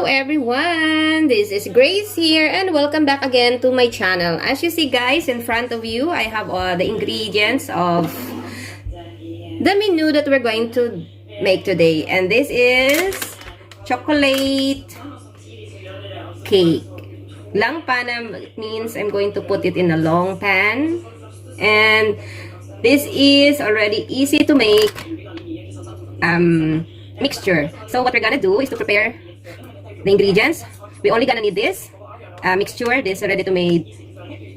everyone, this is Grace here and welcome back again to my channel. As you see guys, in front of you I have the ingredients of the menu that we're going to make today, and this is chocolate cake. Lang pana means I'm going to put it in a long pan, and this is already easy to make mixture. So what we're gonna do is to prepare the ingredients. We only gonna need this mixture, this ready to made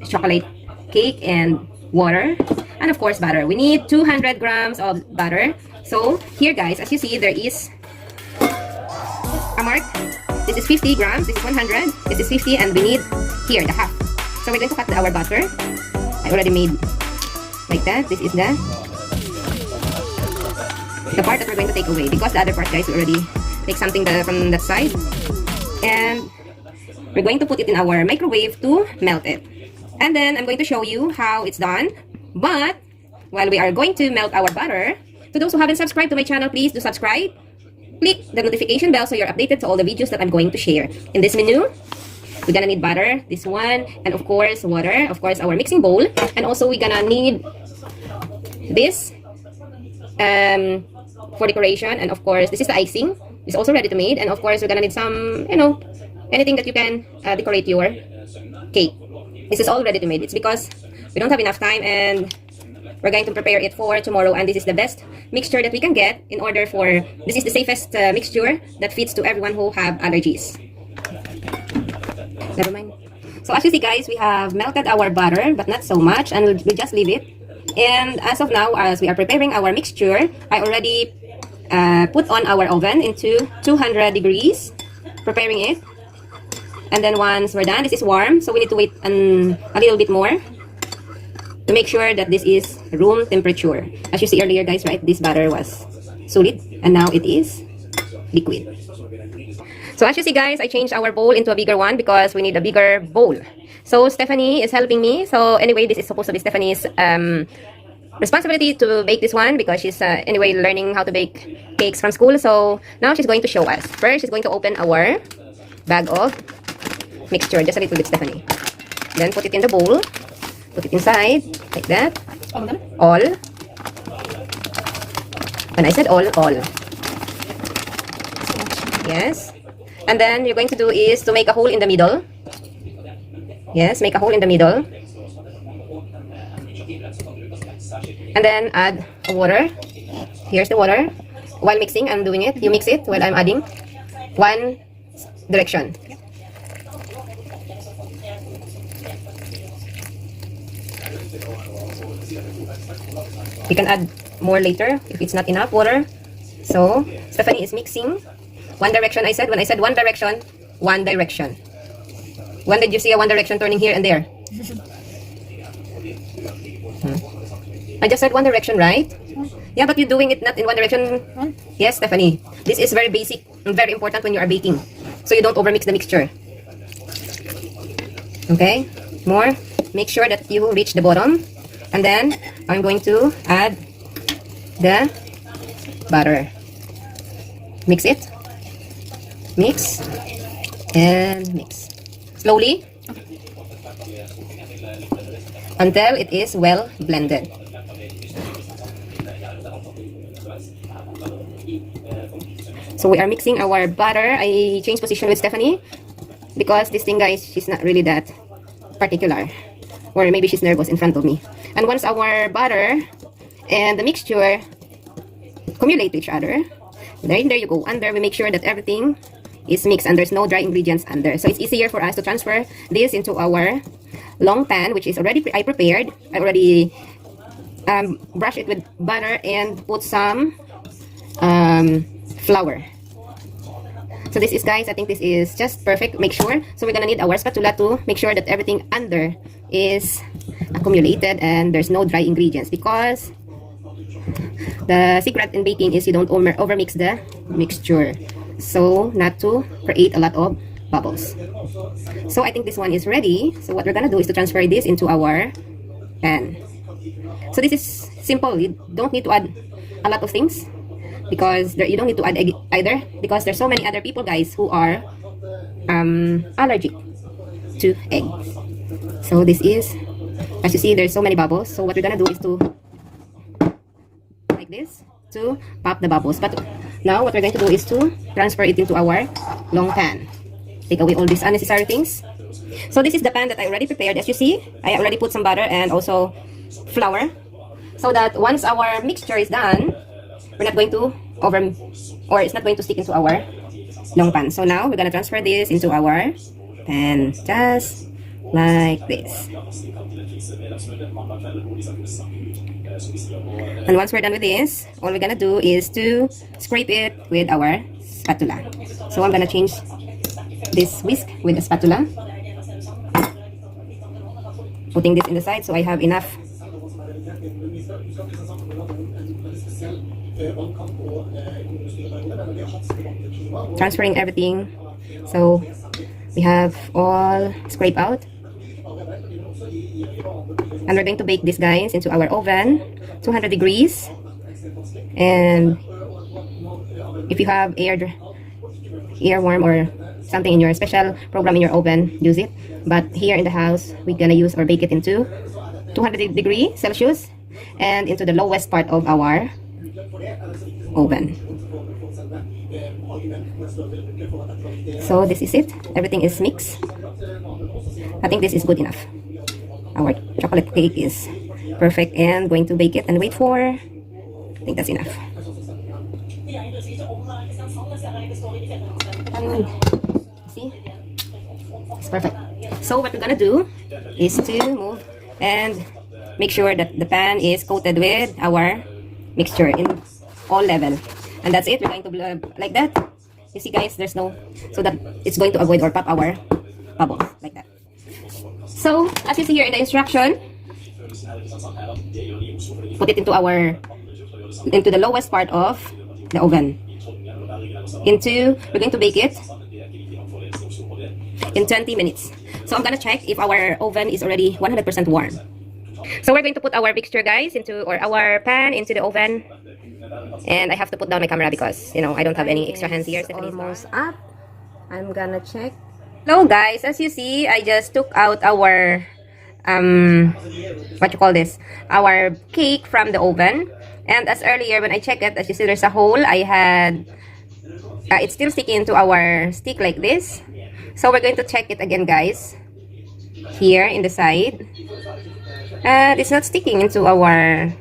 chocolate cake, and water, and of course butter. We need 200 grams of butter. So here guys, as you see, there is a mark. This is 50 grams, this is 100, this is 50, and we need here the half. So we're going to cut our butter. I already made like that. This is the part that we're going to take away, because the other part guys we already take something from that side, and we're going to put it in our microwave to melt it. And then I'm going to show you how it's done. But while we are going to melt our butter, to those who haven't subscribed to my channel, please do subscribe. Click the notification bell so you're updated to all the videos that I'm going to share. In this menu, we're gonna need butter, this one, and of course water, of course our mixing bowl, and also we're gonna need this for decoration, and of course this is the icing. It's also ready to made, and of course we're gonna need some, anything that you can decorate your cake. This is all ready to made. It's because we don't have enough time and we're going to prepare it for tomorrow, and this is the best mixture that we can get in order for, this is the safest mixture that fits to everyone who have allergies. Never mind. So as you see guys, we have melted our butter, but not so much, and we just leave it. And as of now, as we are preparing our mixture, I already put on our oven into 200 degrees, preparing it. And then once we're done, this is warm, so we need to wait a little bit more to make sure that this is room temperature. As you see earlier guys, right, this butter was solid and now it is liquid. So as you see guys, I changed our bowl into a bigger one because we need a bigger bowl. So Stephanie is helping me. So anyway, this is supposed to be Stephanie's responsibility to bake this one, because she's anyway learning how to bake cakes from school. So now she's going to show us. First, she's going to open our bag of mixture, just a little bit, Stephanie. Then put it in the bowl. Put it inside, like that. All. When I said all. Yes. And then you're going to do is to make a hole in the middle. Yes, make a hole in the middle. And then add water. Here's the water. While mixing, I'm doing it. You mix it while I'm adding. One direction. You can add more later if it's not enough water. So Stephanie is mixing. One direction I said. When I said one direction, one direction. When did you see a one direction turning here and there? I just said one direction, right? Yeah, but you're doing it not in one direction. Yes, Stephanie. This is very basic and very important when you are baking, so you don't overmix the mixture. Okay, more. Make sure that you reach the bottom. And then I'm going to add the butter. Mix it. Mix and mix. Slowly until it is well blended. So we are mixing our butter. I changed position with Stephanie because this thing guys, she's not really that particular, or maybe she's nervous in front of me. And once our butter and the mixture accumulate to each other, there you go. Under, we make sure that everything is mixed and there's no dry ingredients under. So it's easier for us to transfer this into our long pan, which is already I prepared. I already brush it with butter and put some flour. So this is guys, I think this is just perfect. Make sure. So we're gonna need our spatula to make sure that everything under is accumulated and there's no dry ingredients, because the secret in baking is you don't overmix the mixture, so not to create a lot of bubbles. So I think this one is ready. So what we're gonna do is to transfer this into our pan. So this is simple. You don't need to add a lot of things, because you don't need to add egg either, because there's so many other people guys who are allergic to egg. So this is, as you see, there's so many bubbles. So what we're gonna do is to like this to pop the bubbles. But now what we're going to do is to transfer it into our long pan. Take away all these unnecessary things. So this is the pan that I already prepared. As you see, I already put some butter and also flour, so that once our mixture is done, we're not going to or it's not going to stick into our long pan. So now we're gonna transfer this into our pan, just like this. And once we're done with this, all we're gonna do is to scrape it with our spatula. So I'm gonna change this whisk with a spatula, putting this in the side so I have enough. Transferring everything so we have all scraped out. And we're going to bake this, guys, into our oven, 200 degrees. And if you have air warm or something in your special program in your oven, use it. But here in the house, we're gonna use or bake it into 200 degrees Celsius and into the lowest part of our oven. So this is it. Everything is mixed. I think this is good enough. Our chocolate cake is perfect, and going to bake it and wait for, I think that's enough. See? It's perfect. So what we're gonna do is to move and make sure that the pan is coated with our mixture in all level. And that's it. We're going to blow like that. You see, guys, there's no, so that it's going to avoid or pop our bubbles like that. So as you see here in the instruction, put it into the lowest part of the oven. We're going to bake it in 20 minutes. So I'm gonna check if our oven is already 100% warm. So we're going to put our mixture, guys, our pan into the oven. And I have to put down my camera because, you know, I don't have any extra hands here. It's almost up. I'm gonna check. Hello, guys. As you see, I just took out our what you call this, our cake from the oven. And as earlier when I checked it, as you see, there's a hole. I had it's still sticking into our stick like this. So we're going to check it again, guys, here in the side. And it's not sticking into our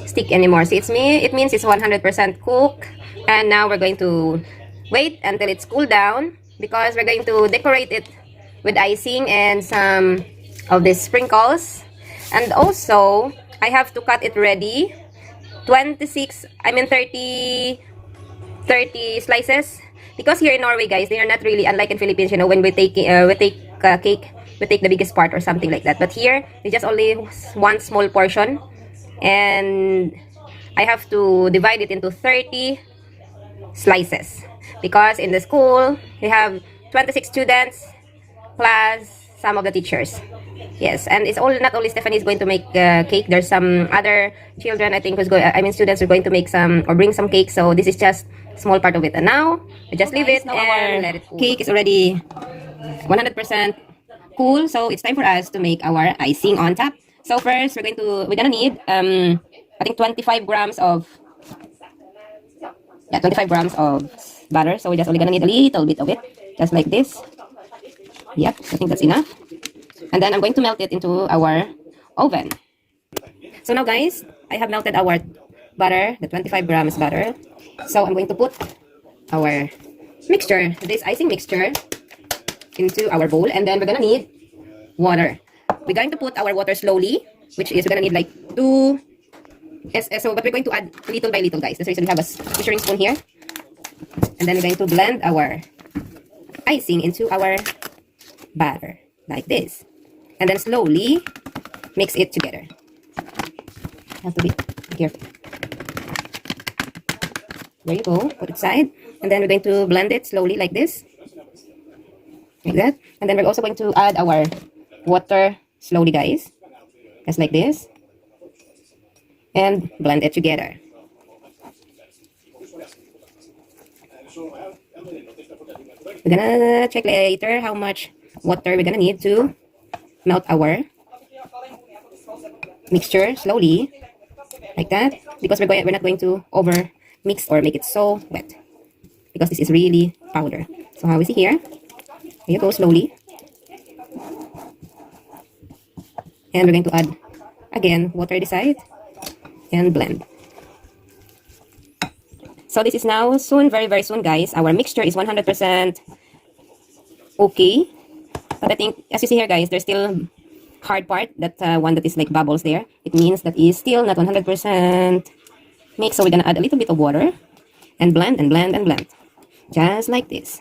stick anymore. So it means it's 100% cooked. And now we're going to wait until it's cooled down, because we're going to decorate it with icing and some of these sprinkles. And also I have to cut it ready 30 slices, because here in Norway, guys, they are not really, unlike in Philippines, you know, when we take cake, we take the biggest part or something like that. But here they just only one small portion, and I have to divide it into 30 slices, because in the school we have 26 students plus some of the teachers. Yes, and it's not only Stephanie is going to make cake. There's some other children, I think, students are going to make some or bring some cake. So this is just small part of it. And now we just leave it and let it cool. Cake is already 100% cool, so it's time for us to make our icing on top. So first we're gonna need I think 25 grams of butter. So we're just only gonna need a little bit of it, just like this. Yep, I think that's enough. And then I'm going to melt it into our oven. So now, guys, I have melted our butter, the 25 grams butter. So I'm going to put our mixture, this icing mixture, into our bowl. And then we're going to need water. We're going to put our water slowly, which is we're going to need like 2. But we're going to add little by little, guys. That's the reason we have a measuring spoon here. And then we're going to blend our icing into our batter like this. And then slowly mix it together. Have to be careful. There you go. Put it aside. And then we're going to blend it slowly like this. Like that. And then we're also going to add our water slowly, guys. Just like this. And blend it together. We're gonna check later how much water we're gonna need to melt our mixture slowly, like that, because we're not going to over mix or make it so wet, because this is really powder. So how we see here, you go slowly, and we're going to add again water this side and blend. So this is now soon, very very soon, guys. Our mixture is 100% okay, but I think as you see here, guys, there's still hard part, that one that is like bubbles there. It means that is still not 100% mixed. So we're gonna add a little bit of water and blend and blend and blend, just like this.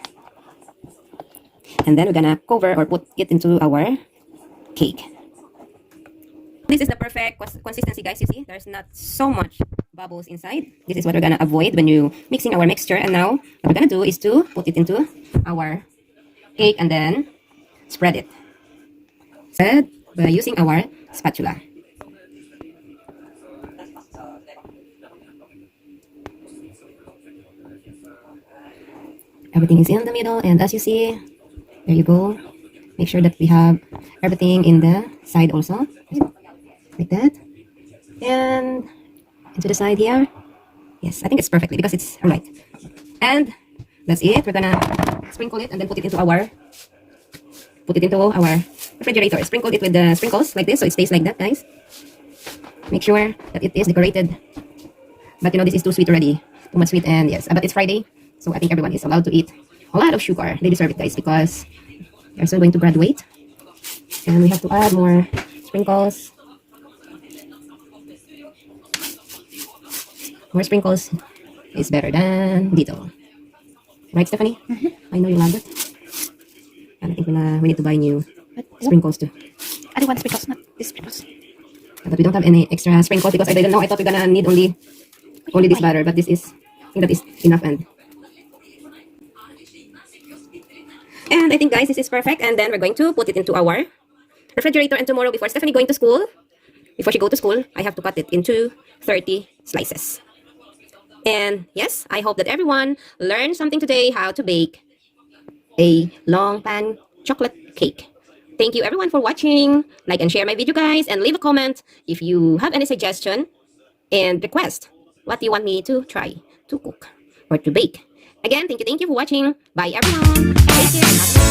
And then we're gonna cover or put it into our cake. This is the perfect consistency, guys. You see, there's not so much bubbles inside. This is what we're gonna avoid when you mixing our mixture. And now what we're gonna do is to put it into our cake and then spread it. Spread by using our spatula. Everything is in the middle, and as you see, there you go. Make sure that we have everything in the side also, like that, and into the side here. Yes, I think it's perfectly, because it's right. And that's it. We're gonna sprinkle it and then put it into our refrigerator. Sprinkle it with the sprinkles like this, so it stays like that, guys. Make sure that it is decorated. But you know, this is too sweet already, too much sweet. And yes, but it's Friday, so I think everyone is allowed to eat a lot of sugar. They deserve it, guys, because they're still going to graduate, and we have to add more sprinkles. More sprinkles is better than little, right, Stephanie? I know you love it. And I think we need to buy new sprinkles too. I don't want sprinkles, not these sprinkles. But we don't have any extra sprinkles, because I didn't know. I thought we're gonna need only this batter, but this is, I think that is enough. And I think, guys, this is perfect. And then we're going to put it into our refrigerator. And tomorrow, before Stephanie going to school, before she go to school, I have to cut it into 30 slices. And yes, I hope that everyone learned something today, how to bake a long pan chocolate cake. Thank you everyone for watching. Like and share my video, guys, and leave a comment if you have any suggestion and request what do you want me to try to cook or to bake. Again, thank you for watching. Bye everyone. Take care.